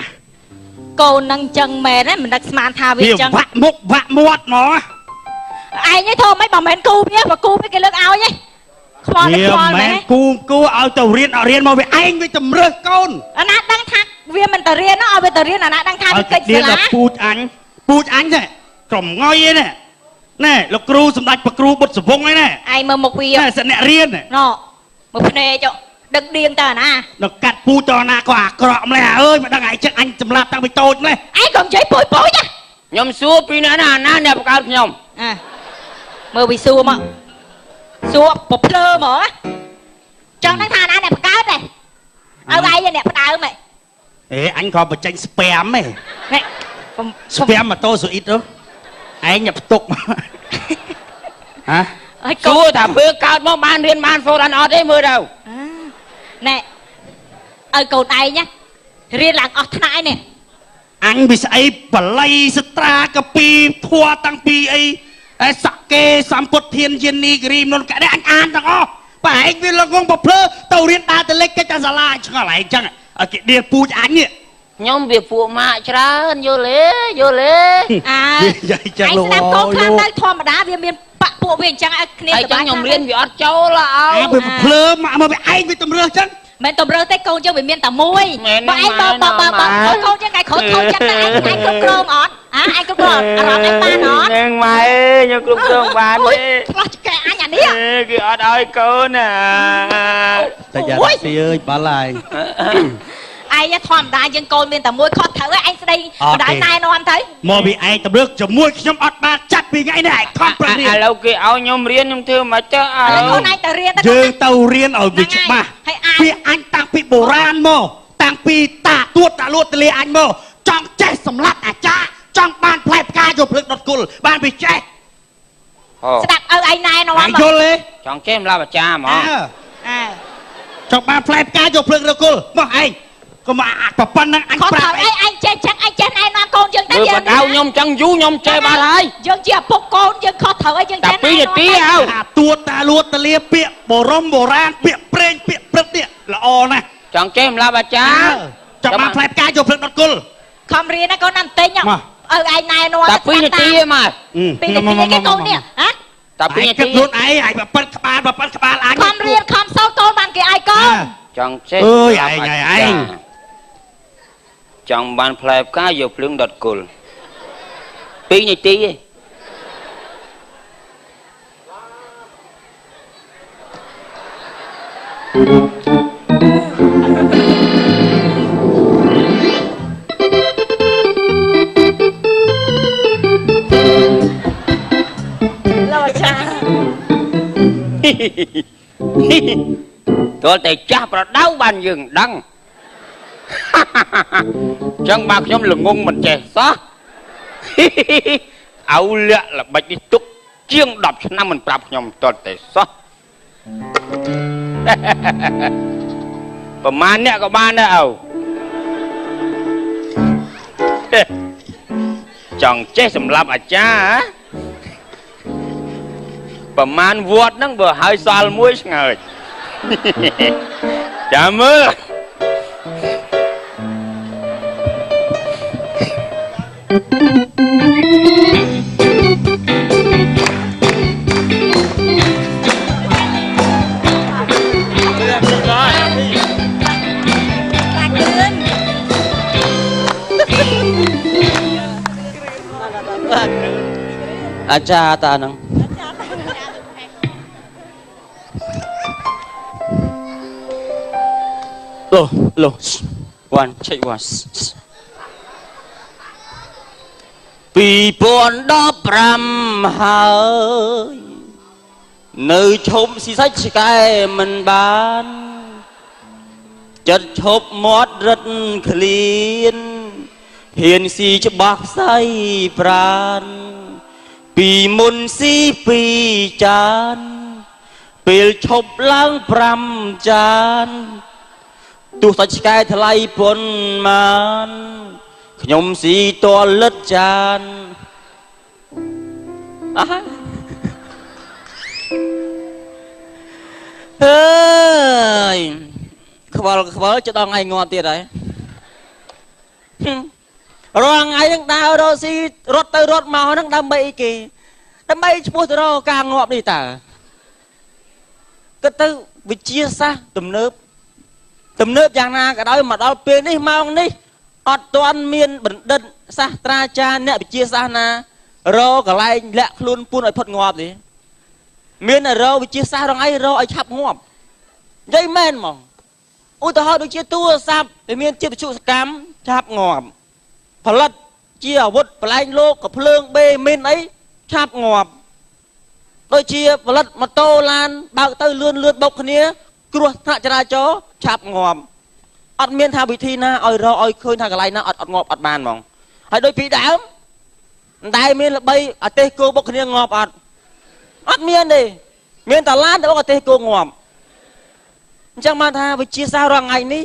Speaker 5: កូននឹងចឹងមែនទេមិនដឹកស្មានថាវា
Speaker 1: វា
Speaker 5: ចឹង
Speaker 1: វាក់មុខវាក់មាត់ហ្មង
Speaker 5: ឯងឯងធំមិនបើមិនគូវាបើគូវាគេលើកឲ្យឯងខ្វល់តែខ្វល់មែនទេ
Speaker 1: គូឲ្យទៅរៀនអត់រៀនមកវាឯងវាជំរឿសកូន
Speaker 5: អាណាដឹងថាវាមិនទៅរៀនឲ្យវាទៅរៀនអាណាដឹងថាវាកិច្ចសាលា
Speaker 1: ពូជអញទេក្រុមងុយឯនេះណែលោកគ្រូសម្ដេចប្រគ្រូបុត្រសវងឯនេះ
Speaker 5: ឯងមើលមុខវា
Speaker 1: ណែសិនអ្នករៀន
Speaker 5: ណមើលភ្នែកដឹកដៀងតើអាណា
Speaker 1: ដល់កាត់ពូជតណាក៏អាក្រក់ម្លេះអើយមិនដឹងឯងចិត្តអញសម្លាប់តាំងពីតូចម្លេះ
Speaker 5: ឯងកុំនិយាយពុយណា
Speaker 6: ខ្ញុំសួរពីណាណាអ្នកបង្កើតខ្ញុំ
Speaker 5: មើលវិសួរមកសួរប្រភ្លើហ្មងចង់ដឹងថាណាអ្នកបង្កើតទេឲ្យឯងអ្នកផ្ដើមហ៎
Speaker 1: អញក៏បញ្ចេញស្ពាមឯង
Speaker 5: នេះ
Speaker 1: ស្ពាមម៉ូតូស៊ូអ៊ីតទៅឯងញ៉ាំផ្ទុកហ៎
Speaker 5: ឲ្យក
Speaker 6: សួរថាពើកើតមកបានរៀនបានសូត្រអត់ទេមើលទៅ
Speaker 5: ណែឲ្យកូនឯងណារៀនឡើងអស់ថ្នាក់នេះ
Speaker 1: អញវាស្អីបល័យសត្រាកពីធัวតាំងពីអីសក្កេសម្ពុទ្ធធានយានីគិរីមនុនកដេអញអានទាំងអស់បើឯងវាលងងប្រភ្លើទៅរៀនដើរទៅលេខកិច្ចសាលាឆ្ងល់ឯងចឹងឲ្យគេដៀលពូជអញនេះ
Speaker 6: ខ្ញុំវាពួកម៉ាក់ច្រើនយល់ទេ
Speaker 5: អើ
Speaker 1: យាយចឹង
Speaker 5: ឯង
Speaker 1: លោក
Speaker 5: ស្ដាប់កូនខ្លះទៅធម្មតាវាមានបាក់ពួកវាអញ្ចឹងឲ្យគ្នា
Speaker 6: ហើយចឹងខ្ញុំរៀនវាអត់ចូលឡើ
Speaker 1: អើ
Speaker 6: យ
Speaker 1: វាប្រភ្លើមកវាឯងវាតម្រើសចឹង
Speaker 5: មិនតម្រូវទេកូនយើងវាមានតែមួយបើឯងបើកូនយើងឯងខូចចឹងតែឯងគ្រប់គ្រងអត់ឯងគ្រប់គ្រងអារម្មណ៍ឯងបានអត់
Speaker 6: នឹងម៉ែខ្ញុំគ្រប់គ្រងបានទេ
Speaker 5: ខ្លោះចកែអញអានេះ
Speaker 6: គឺអត់ឲ្យកូនណា
Speaker 1: តែយ៉ាស៊ីអើយបាល់ហើយ
Speaker 5: ឯងធម្មតាយើងកូនមានតែមួយខុសត្រូវឯងស្ដីបណ្ដោយណែនាំទៅ
Speaker 1: មកពីឯងតម្រឹកជាមួយខ្ញុំអត់បានចាត់ពីថ្ងៃនេះឯងខំប្រឹងរៀន
Speaker 6: ឥឡូវគេឲ្យខ្ញុំរៀនខ្ញុំធ្វើមិនទៅអើ
Speaker 5: ឥឡូវកូនឯងទៅរៀនទៅ
Speaker 1: យើងទៅរៀនឲ្យវាច្បាស់ពីអញតាំងពីបុរាណមកតាំងពីតាទួតតាលួតតលាអញមកចង់ចេះសម្លាប់អាចារ្យចង់បានផ្លែផ្កាយកភ្លឹកដុតគុលបានវាចេះ
Speaker 5: ស្ដាប់ឲ្យឯងណែនាំ
Speaker 1: ឯងយល់ទេ
Speaker 6: ចង់ចេះម្លាប់អាចារ្យហ្មង
Speaker 1: ចង់បានផ្លែផ្កាយកភ្លឹកដុតគុលមកឯងកុំអាប៉ុណ្ណឹងអញ
Speaker 5: ខុស
Speaker 1: ប្រាប់
Speaker 5: ត្រូវឯងចេះចឹងឯងចេះណែនាំកូនយើងទៅ
Speaker 6: មើលបដៅខ្ញុំចឹងយូរខ្ញុំចេះបាត់ហើយ
Speaker 5: យើងជាឪពុកកូនយើងខុសត្រូវឯងយើងចេះ
Speaker 6: តែ2នាទីហើយ
Speaker 1: អាទួតតាលួតតលាពាក្យបរមបុរាណពាក្យព្រេងពាក្យព្រឹកនេះល្អណាស់
Speaker 6: ចង់ចេះម្លាប់អាចារ្យ
Speaker 1: ចង់បានផ្លែផ្កាយកភ្លឹកដុតគុល
Speaker 5: ខំរៀនណាកូនណាំទិញឲ្យឯងណែនាំ
Speaker 6: តែ2នាទីឯងម៉ែ
Speaker 5: 2នាទីគេកូននេះហ៎
Speaker 6: តែ2នា
Speaker 1: គិ
Speaker 6: ទី
Speaker 1: តខ្លួនឯងឲ្យបប៉ុនក្បាលអញ
Speaker 5: ខំរៀនខំសូត្រកូនបានគេឲ្យកូន
Speaker 6: ចង់ចេះ
Speaker 1: អើយឯង
Speaker 6: ចង់បានផ្លែផ្កាយកភ្លើងដុតគុល2នាទីឯង
Speaker 5: លោកអាចារ្យ
Speaker 6: ទោះតែចាស់ប្រដៅបានយើងដឹង ចឹងបើខ្ញុំល្ងងមិនចេះសោះ ឲ្យលាក់ល្បិចនេះទុកជាង10ឆ្នាំមិនប្រាប់ខ្ញុំតតតែសោះ ប្រហែលអ្នកក៏បានដែរឪ ចង់ចេះសម្រាប់អាចារ្យប្រហែលវត្តហ្នឹងបើហើយសល់មួយឆ្ងើច ចាំមើល អាចារ្យតាហ្នឹង Loh, one, check one. 2015 ហើយនៅឈប់ស៊ីសាច់ឆ្កែមិនបានចិត្តឈប់មាត់រឹតឃ្លានហ៊ានស៊ីច្បាស់ផ្សៃប្រានពីមុនស៊ី2ចានពេលឈប់ឡើង5ចានទោះសាច់ឆ្កែថ្លៃប៉ុន្មានខ្ញុំស៊ីតលិតចានអើយខ្វល់ចដល់ថ្ងៃងាប់ទៀតហើយរាល់ថ្ងៃហ្នឹងដើររកស៊ីរត់ទៅរត់មកហ្នឹងដើម្បីអីគេដើម្បីឈ្មោះទៅរកការងាប់នេះតើគិតទៅវិទ្យាសាស្ត្រទំនើបយ៉ាងណាក៏ដោយមកដល់ពេលនេះម៉ោងនេះអត់ទាន់មានបណ្ឌិតសាស្ត្រាចារ្យអ្នកវិទ្យាសាស្ត្រណារកកន្លែងលាក់ខ្លួនពួនឲ្យផុតងាប់ទេមានតែរកវិទ្យាសាស្ត្ររងឲ្យឆាប់ងាប់និយាយមែនហ្មងឧទាហរណ៍ដូចជាទូរស័ព្ទដែលមានជាតិបច្ចេកកម្មឆាប់ងាប់ផលិតជាអាវុធបលែងលោកកភ្លើងបេមីនអីឆាប់ងាប់ដូចជាផលិតម៉ូតូឡានបើកទៅលឿនបុកគ្នាគ្រោះថ្នាក់ចរាចរណ៍ឆាប់ងាប់អត់មានថាវិធីណាឲ្យរកឲ្យឃើញថាកន្លែងណាអត់ងាប់អត់បានហ្មងហើយដូចពីដើមតែមានល្បីអាទេសគោបុកគ្នាងាប់អត់មានទេមានតែឡានតែបុកអាទេសគោងាប់អញ្ចឹងបានថាវិទ្យាសាស្ត្ររាល់ថ្ងៃនេះ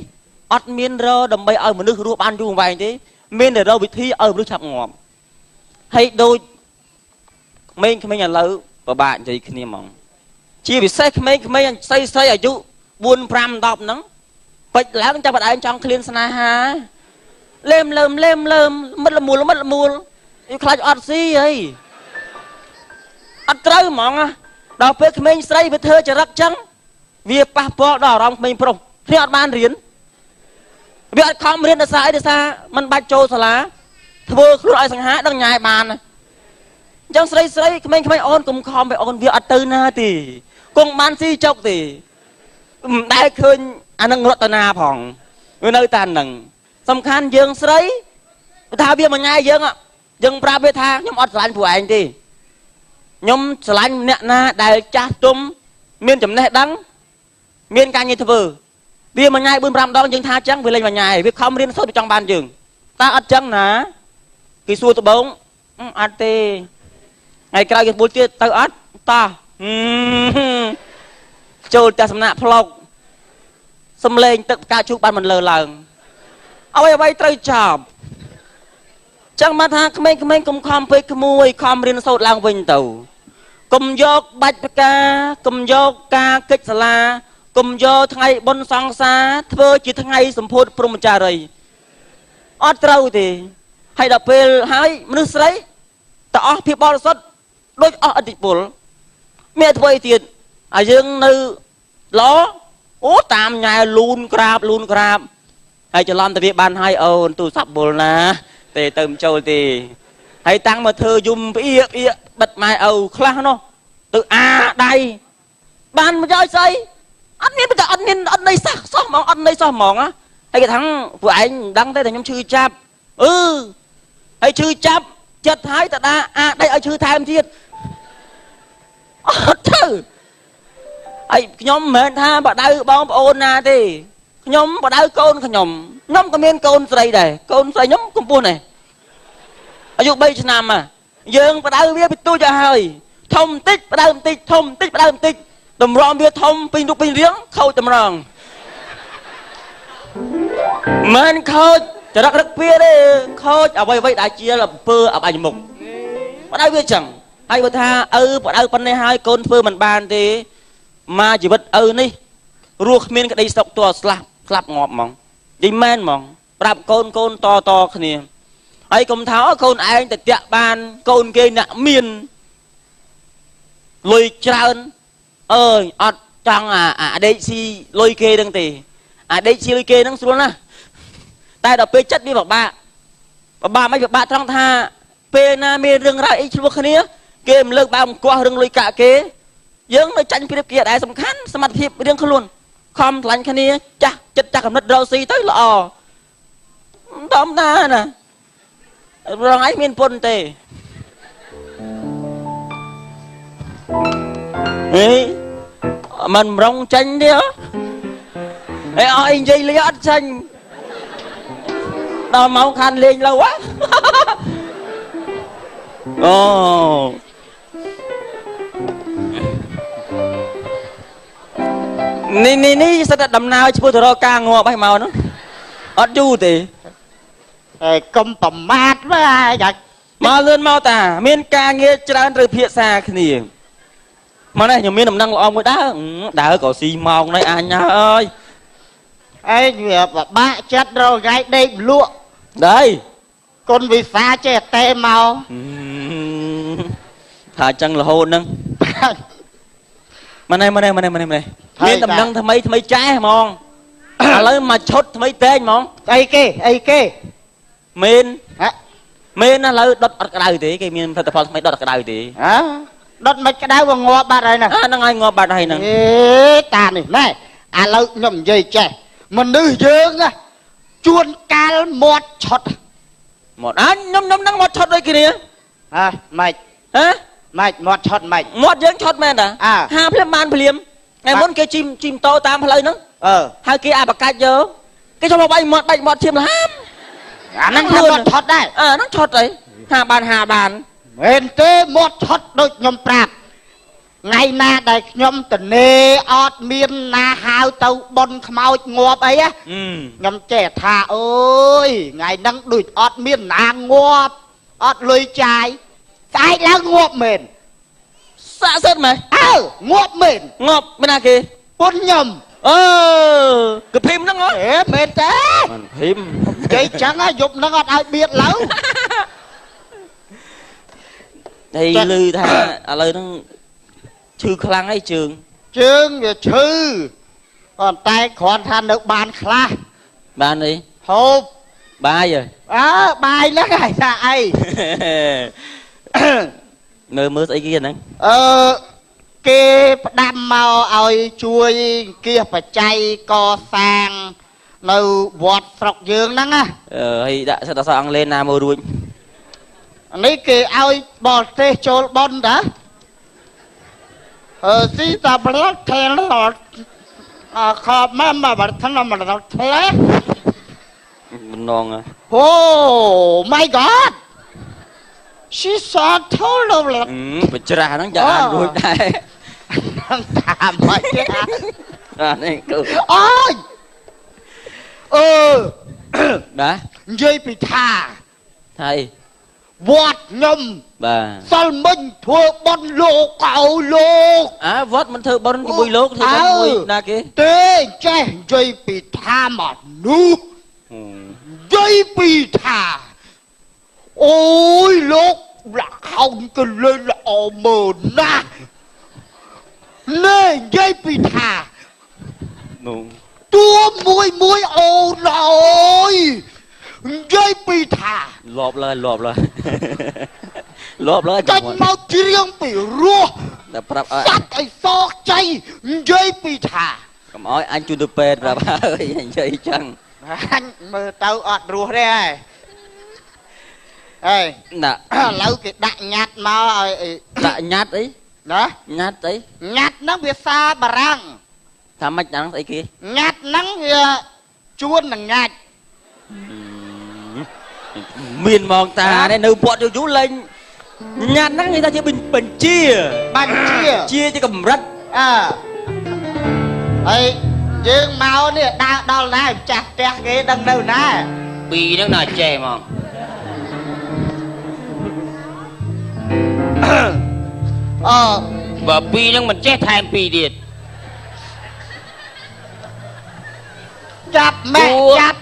Speaker 6: អត់មានរកដើម្បីឲ្យមនុស្សរស់បានយូរអង្វែងទេមានតែរកវិធីឲ្យមនុស្សឆាប់ងាប់ហើយដូចក្មេងៗឥឡូវពិបាកនិយាយគ្នាហ្មងជាពិសេសក្មេងៗស្រីអាយុ4 5 10ហ្នឹងពេចឡើងចាំបដឯងចង់ឃ្លានស្នេហាលេមមិត្តល្មូលយូរខ្លាចអត់ស៊ីហីអត់ត្រូវហ្មងដល់ពេលក្មេងស្រីវាធ្វើចរិតចឹងវាប៉ះពាល់ដល់អារម្មណ៍ក្មេងប្រុស គ្នាអត់បានរៀនវាអត់ខំរៀនដោយសារអីដោយសារมันបាច់ចូលសាលាធ្វើខ្លួនឲ្យសង្ហាដឹងញ៉ាយបានអញ្ចឹងស្រីក្មេងៗអូនកុំខំទៅអូនវាអត់ទៅណាទេគង់បានស៊ីចុកទេមិនដែលឃើញអានឹងរតនាផងវានៅតែនឹងសំខាន់យើងស្រីថាវាមកញ៉ាយយើងប្រាប់វាថាខ្ញុំអត់ស្រឡាញ់ពួកឯងទេខ្ញុំស្រឡាញ់អ្នកណាដែលចាស់ទុំមានចំណេះដឹងមានការងារធ្វើវាមកញ៉ាយ 4-5 ដងយើងថាចឹងវាលេងមកញ៉ាយវាខំរៀនសូត្រវាចង់បានយើងតើអត់ចឹងណាគេសួរត្បូងអត់ទេថ្ងៃក្រោយគេបុលទៀតទៅអត់តោះចូលតែសំណាក់ផ្លុកសំលេងទឹកផ្កាឈូកបានមិនលើឡើងអ្វីត្រូវចប់ចឹងមកថាក្មេងៗកុំខំពេកក្មួយខំរៀនសូត្រឡើងវិញទៅកុំយកបាច់ផ្កាកុំយកការកិច្ចសាលាកុំយកថ្ងៃបុណ្យសង្សារធ្វើជាថ្ងៃសម្ពោធព្រហ្មចារីអត់ត្រូវទេហើយដល់ពេលហើយមនុស្សស្រីតអស់ភាពបរិសុទ្ធដូចអស់ឥទ្ធិពលមានធ្វើអីទៀតឲ្យយើងនៅល្អអូតាមញ៉ែលូនក្រាបហើយច្រឡំទៅវាបានហើយអូនទូរស័ព្ទបុលណាទេទៅមិនចូលទេហើយតាំងមកធ្វើយំផ្អៀកបិទម៉ែឪខ្លះនោះទៅអាដៃបានមកយកស្អីអត់មានអត់ន័យសោះហ្មងអត់ន័យសោះហ្មងហើយគេថាពួកឯងមិនដឹងទេតែខ្ញុំឈឺចាប់ហើយឈឺចាប់ចិត្តហើយតដាអាដៃឲ្យឈឺថែមទៀតអត់ទៅហើយខ្ញុំមិនមែនថាបដៅបងប្អូនណាទេខ្ញុំបដៅកូនខ្ញុំក៏មានកូនស្រីដែរកូនស្រីខ្ញុំកំពុះនេះអាយុ3ឆ្នាំយើងបដៅវាពីទូចទៅហើយធំបន្តិចបដៅបន្តិចធំបន្តិចបដៅបន្តិចតម្រាំវាធំពេញរូបពេញរាងខូចតម្រងមិនខូចចរិតរឹកពីទេខូចអ្វីដែលជាអំពើអបាយមុខបដៅវាចឹងហើយបើថាបដៅប៉ុណ្ណេះហើយកូនធ្វើមិនបានទេមកជីវិតនេះរស់គ្មានក្តីស្តុកតស្លាប់ងាប់ហ្មងនិយាយមែនហ្មងប្រាប់កូនតគ្នាហើយកុំថាកូនឯងទៅតាក់បានកូនគេអ្នកមានលុយច្រើនអត់ចង់អាដេកស៊ីលុយគេហ្នឹងទេអាដេកស៊ីលុយគេហ្នឹងស្រួលណាស់តែដល់ពេលចិត្តវាពិបាកមិនពិបាកត្រង់ថាពេលណាមានរឿងរ៉ាវអីឆ្លោះគ្នាគេមិនលើកបើអង្គោះរឿងលុយកាក់គេយើងនៅចាញ់ព្រៀបគេដែរសំខាន់សមត្ថភាពរៀងខ្លួនខំឆ្លាញ់គ្នាចាស់ចិត្តចាស់កំណត់រកស៊ីទៅល្អធម្មតាណារងឯងមានពុនទេមិនរងចាញ់ទេអើឲ្យនិយាយលេងអត់ចាញ់ដល់មកខានលេងlâu quáនេះសិតតែដំណើរឈ្មោះទៅរកការងាប់ឲ្យមកនោះអត់យូរទេ
Speaker 2: កុំប្រមាទវើយ៉ា
Speaker 6: មកលឿនមកតាមានការងារច្រើនត្រូវភាសាគ្នាមកនេះខ្ញុំមានដំណឹងល្អមួយដើរក៏ស៊ីម៉ោងនេះអញអើយ
Speaker 2: វាពិបាកចិត្តរកថ្ងៃដេកលក់
Speaker 6: ដែរ
Speaker 2: គុណវិសាចេះតែមក
Speaker 6: ថាចឹងរហូតហ្នឹងមកនេះមានដំណឹងថ្មីចែហ្មងឥឡូវមកឈុតថ្មីតែងហ្មង
Speaker 2: អីគេ
Speaker 6: មែនណាឥឡូវដុតអត់ក្តៅទេគេមានផលិតផលថ្មីដុតអត់ក្តៅទេ
Speaker 2: ដុតមិនក្តៅវាងាប់បាត់ហើយ
Speaker 6: ហ្នឹងហើយងាប់បាត់ហើយហ្នឹង
Speaker 2: តានេះណែឥឡូវខ្ញុំនិយាយចេះមនុស្សយើងជួនកាលមាត់ឆុត
Speaker 6: មាត់ខ្ញុំហ្នឹងមាត់ឆុតដូចគ្នា
Speaker 2: ម៉េចមាត់ឆុតម៉េច
Speaker 6: មាត់យើងឆុតមែនតាហាភ្លាមបានភ្លាមថ្ងៃមុនគេជីមតោតាមផ្លូវហ្នឹងហើយគេអាបកាច់យកគេចូលមកបាយមាត់បាច់មាត់ឈាមលហាម
Speaker 2: អាហ្នឹងថាមាត់ឆុតដែរ
Speaker 6: ហ្នឹងឆុតអីហាបាន
Speaker 2: មែនទេមាត់ឆុតដូចខ្ញុំប្រាប់ថ្ងៃណាដែលខ្ញុំតនេអត់មានណាហៅទៅប៉ុនខ្មោចងាប់អីខ្ញុំចេះថាអើយថ្ងៃហ្នឹងដូចអត់មានណាងាប់អត់លុយចាយស្អែកឡើងងាប់មែន
Speaker 6: សាក់សិតមែន
Speaker 2: ងាប់មែន
Speaker 6: ងាប់មិនណាគេ
Speaker 2: ពុនខ្ញុំ
Speaker 6: កភីមហ្នឹង
Speaker 2: មែនទេ
Speaker 6: មិនភីម
Speaker 2: និយាយចឹងយប់ហ្នឹងអត់ឲ្យបៀតឡើយ
Speaker 6: ហើយឮថាឥឡូវហ្នឹងឈឺខ្លាំងហើយជើង
Speaker 2: វាឈឺ còn tay còn than được bàn khla
Speaker 6: បានអី
Speaker 2: hộp
Speaker 6: បាយអើ
Speaker 2: bài nó cái ra ai
Speaker 6: មើលស្អីគេហ្នឹង
Speaker 2: គេផ្ដាំមកឲ្យជួយគៀសបច្ច័យកសាងនៅវត្តស្រុកយើងហ្នឹងណា
Speaker 6: ហើយដាក់សិតអក្សរអង់គ្លេសណាមករួច
Speaker 2: នេះគេឲ្យបរទេសចូលបនតាស៊ីតាប្លុកថែលខបមកបាត់ថ្នាំមកដល់ផ្លែ
Speaker 6: បំណង
Speaker 2: Oh my god she saw told of
Speaker 6: បច្រាស់ហ្នឹងចាអានរួចដែរ
Speaker 2: តាមមកទៀត
Speaker 6: អានេះគឺ
Speaker 2: អូយ
Speaker 6: បាទ
Speaker 2: និយាយពីថា
Speaker 6: ហើយ
Speaker 2: វត្តខ្ញុំ
Speaker 6: បាទ
Speaker 2: សល់មិញធ្វើបន់លោកឲ្យលោក
Speaker 6: វត្តមិនធ្វើបន់ជាមួយលោកធ្វើបន់មួយណាគេ
Speaker 2: ទេចេះនិយាយពីថាមកនោះនិយាយពីថាអូយលោកละហោងក៏លើល្អមើលណាស់ណែនិយាយពីថា
Speaker 6: នោះ
Speaker 2: តួមួយអូនអើយនិយាយពីថា
Speaker 6: លបឡើយលបឡើយលបឡើយ
Speaker 2: ចាញ់មកច្រៀងពីរស់
Speaker 6: តែប្រាប់ឲ្យ
Speaker 2: សាច់ឲ្យសោកใจនិយាយពីថា
Speaker 6: កុំឲ្យអញជួយទៅពេទ្យប្រាប់ហើយនិយាយចឹង
Speaker 2: អញមើលទៅអត់រស់ទេហើយ
Speaker 6: ណា
Speaker 2: ឥឡូវគេដាក់ញ៉ាត់មកឲ្យ
Speaker 6: ដាក់ញ៉ាត់អី
Speaker 2: ណា
Speaker 6: ញ៉ាត់អី
Speaker 2: ញ៉ាត់ហ្នឹងវាសាបារាំង
Speaker 6: ថាម៉េចហ្នឹងស្អីគេ
Speaker 2: ញ៉ាត់ហ្នឹងវាជួននឹងញ៉ាច់
Speaker 6: មានមកតានេះនៅពត់យូរលេងញ៉ាត់ហ្នឹងនិយាយថាជាបញ្ជា
Speaker 2: បាញ់ជា
Speaker 6: ជាកម្រិត
Speaker 2: ហើយយើងមកនេះដើរដល់ណាម្ចាស់ផ្ទះគេដឹងនៅណា
Speaker 7: ពីរហ្នឹងណាចេះហ្មង បើពីរហ្នឹងមិនចេះថែមពីរទៀត
Speaker 2: ចាប់ម៉ែចាប់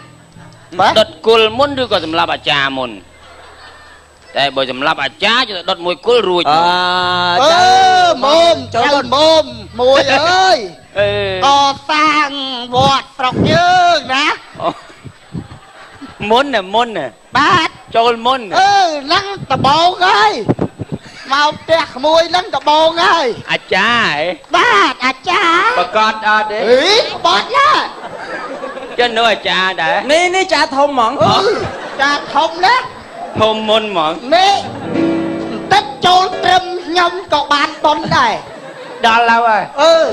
Speaker 7: ដុតគុលមុនឬក៏សម្រាប់អាចារ្យមុនតែបើសម្រាប់អាចារ្យទៅដុតមួយគុលរួច
Speaker 2: មុំចូលមុំមួយអើយ
Speaker 7: អេ
Speaker 2: កសាងវត្តស្រុកយើងណា
Speaker 7: មុនណា
Speaker 2: បាទ
Speaker 7: ចូលមុន
Speaker 2: ហ្នឹងដបងហើយមកផ្ទះក្មួយហ្នឹងដបងហើយ
Speaker 7: អាចារ្យហ៎
Speaker 2: បាទអាចារ្យ
Speaker 7: ប្រកាសអត់ទេ
Speaker 2: បាត់ណា
Speaker 7: ចឹងនៅអាចារ្យដែរ
Speaker 6: នេះចាធំហ្មង
Speaker 2: ចាធំណា
Speaker 7: ធំមុនហ្មង
Speaker 2: នេះបន្តិចចូលត្រឹមខ្ញុំក៏បានប៉ុនដែរ
Speaker 7: ដល់ហើយ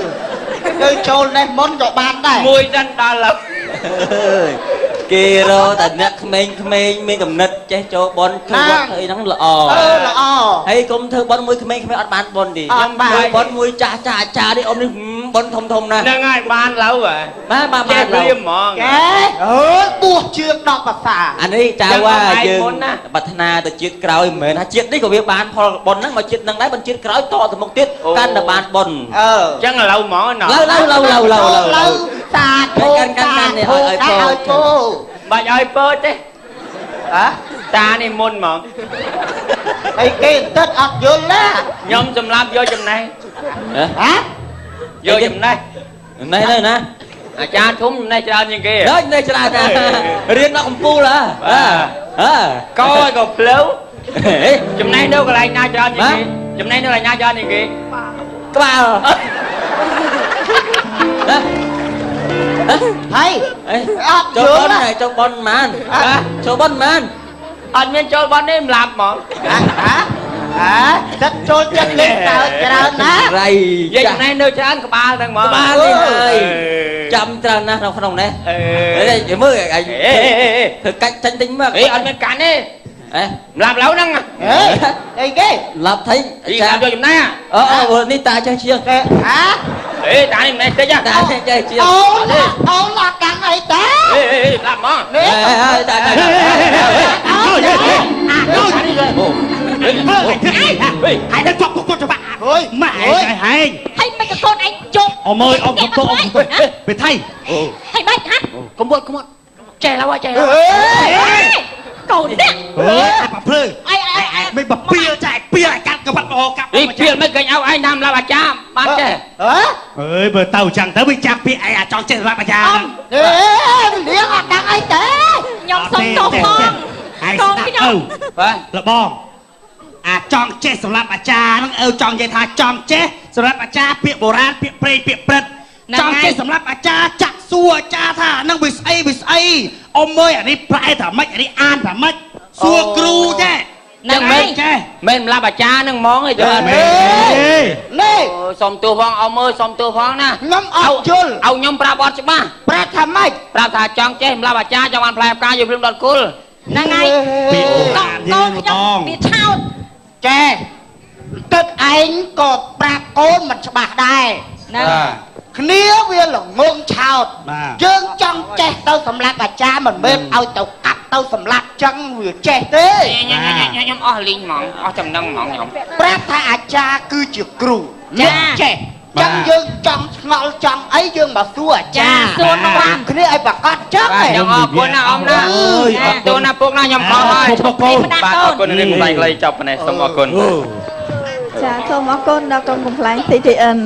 Speaker 2: គឺចូលនេះមុនក៏បានដែរ
Speaker 7: មួយសិនដល់ហើយ
Speaker 6: គេរកតែអ្នកក្មេងមានកំណត់ចេះចូលបន់ធ្វើវត្តអីហ្នឹងល្អ
Speaker 2: ល្អ
Speaker 6: ហើយកុំធ្វើបន់មួយក្មេងអត់បានបន់ទេធ្វើបន់មួយចាស់អាចារ្យនេះអ៊ំនេះបន់ធំណាស់
Speaker 7: ហ្នឹងហើយបានឡូវហ៎
Speaker 6: បាទ
Speaker 7: ចេះព្រាមហ្មង
Speaker 2: កែបួសជាង10ភាសា
Speaker 6: អានេះចៅว่าយើងប្រាថ្នាទៅជាតិក្រោយមិនមែនថាជាតិនេះក៏វាបានផលបន់ហ្នឹងមកជាតិហ្នឹងដែរបន់ជាតិក្រោយតទៅមុខទៀតកាន់តែបានបន់
Speaker 7: ចឹងឡូវហ្មងណា
Speaker 6: ឡូវ
Speaker 2: សាធុ
Speaker 6: កាន់នេះឲ្យពោ
Speaker 7: បាច់ឲ្យពើទេតានេះមុនហ្មង
Speaker 2: អីគេទឹកអត់យល់ណា
Speaker 7: ខ្ញុំសម្រាប់យកចំណេះ
Speaker 2: ហ៎
Speaker 7: យកចំណេះ
Speaker 6: នេះណា
Speaker 7: អាចារ្យធំចំណេះច្រើនជាងគេ
Speaker 6: ដល់នេះច្រើនណារៀនដល់កំពូល
Speaker 7: កឲ្យក៏ភ្លៅចំណេះនៅកន្លែងណាច្រើនជាងគេចំណេះនៅកន្លែងណាច្រើនជាងគេ
Speaker 6: ក្បាល
Speaker 2: ហើយអត់យ
Speaker 6: ចូលប
Speaker 2: ល់
Speaker 6: ន់
Speaker 2: ណា
Speaker 6: ហើយចូលបន់ហ្មងចូលបន់ហ្មង
Speaker 7: អត់មានចូលបន់ទេម្លាប់ហ្មង
Speaker 2: ទឹកចូលចិត្តលេងតើច្រើនណា
Speaker 6: រៃ
Speaker 7: និយាយចំណេះនៅច្រើនក្បាលហ្នឹងហ្មង
Speaker 6: ក្បាលនេះហើយចាំច្រើនណាស់ក្នុងនេះយមើលអញធ្វើកាច់ចាញ់ទិញមក
Speaker 7: អត់មានកាញ់ទេម្លាប់ឡូវហ្នឹង
Speaker 2: អីគេ
Speaker 6: ឡាប់ថៃ
Speaker 7: ចាយកចំណេះ
Speaker 6: នេះតាចេះជាង
Speaker 2: តានេះ
Speaker 7: តានេះមិនតិច
Speaker 6: តាចេះជាង
Speaker 2: អូឡាកាំងអីតា
Speaker 7: ម្លាប់ហ្មង
Speaker 2: នេះ
Speaker 6: តា
Speaker 2: អូ
Speaker 1: ai đang chọc con cho bạn ơi mẹ ai hay
Speaker 5: ហើយមិនក៏កូនឯងជប់
Speaker 1: ông ơi ông về thay
Speaker 5: ហើយបាច់ហាត់
Speaker 7: កុំបត់ចេះឡូវចេះឡូវ
Speaker 5: កូននេះ
Speaker 1: ơi ai bảo phơi
Speaker 5: អី
Speaker 1: mày bảo pia chạy pia cắt cái bắt o cắt
Speaker 7: នេះពីលមិនឃើញឲ្យឯងតាមឡាប់អាចារ្យ បានចេះ
Speaker 2: ហ៎
Speaker 1: អើយបើទៅចឹងទៅវាចាក់ពាក្យអីអាចង់ចេះសម្រាប់អាចារ្យហ្នឹង
Speaker 2: អេលៀងអត់ដឹងអីទេ
Speaker 5: ខ្ញុំសុំទោសផង
Speaker 1: ឯងស្ដាប់ទៅ
Speaker 7: បាទ
Speaker 1: លបងអាចង់ចេះសម្រាប់អាចារ្យហ្នឹងចង់និយាយថាចង់ចេះសម្រាប់អាចារ្យពាក្យបុរាណពាក្យព្រេងពាក្យព្រឹត្តចង់ចេះសម្រាប់អាចារ្យចាក់សួរអាចារ្យថាហ្នឹងវាស្អីអ៊ំអើយអានេះប្រែថាម៉េចអានេះអានថាម៉េចសួរគ្រូចេះ
Speaker 7: នឹងមែនចេះមែនសម្រាប់អាចារ្យនឹងហ្មងឯងទៅអត់
Speaker 1: នេះ
Speaker 2: នេះ
Speaker 7: សុំទោសផងអមអើយសុំទោសផងណា
Speaker 2: ខ្ញុំអត់យល់
Speaker 7: ឲ្យខ្ញុំប្រាប់អត់ច្បាស់
Speaker 2: ប្រាប់ថាម៉េច
Speaker 7: ប្រាប់ថាចង់ចេះសម្រាប់អាចារ្យចង់បានផ្លែផ្កាយកព្រមដល់គុល
Speaker 5: ហ្នឹងហើយ
Speaker 1: ពាក្យបុ
Speaker 5: ក
Speaker 1: រាណយើ
Speaker 5: ូ
Speaker 1: ង
Speaker 5: ន
Speaker 1: ល
Speaker 5: ខ្ញុំ
Speaker 1: បង
Speaker 5: វាឆោត
Speaker 2: ចេះទឹកឯងក៏ប្រាប់កូនមិនច្បាស់ដែរ
Speaker 5: ហ្នឹង
Speaker 2: គ្នាវាល្ងងឆោតយើងចង់ចេះទៅសម្រាប់អាចារ្យមិនមែនឲ្យទៅកាប់ទៅសម្លាប់ចឹងវាចេះទេ
Speaker 7: ខ្ញុំអស់លីងហ្មងអស់ចំណឹងហ្មងខ្ញុំ
Speaker 2: ប្រាប់ថាអាចារ្យគឺជាគ្រូអ្នកចេះចឹងយើងចង់ឆ្ងល់ចង់អីយើងមកសួរអាចារ្យ
Speaker 5: សួរមកបាន
Speaker 2: គ្នាឲ្យប្រកាសចឹង
Speaker 7: បាទខ្ញុំអរគុណណាអ៊ំណាអរគុណណាពុកណាខ្ញុំខំហើយ បាទអរគុណនឹងផ្លែខ្លីចប់ប៉ុណ្ណេះសូមអរគុណ
Speaker 8: ចាសូមអរគុណដល់ក្រុមកំ pl ែង CTN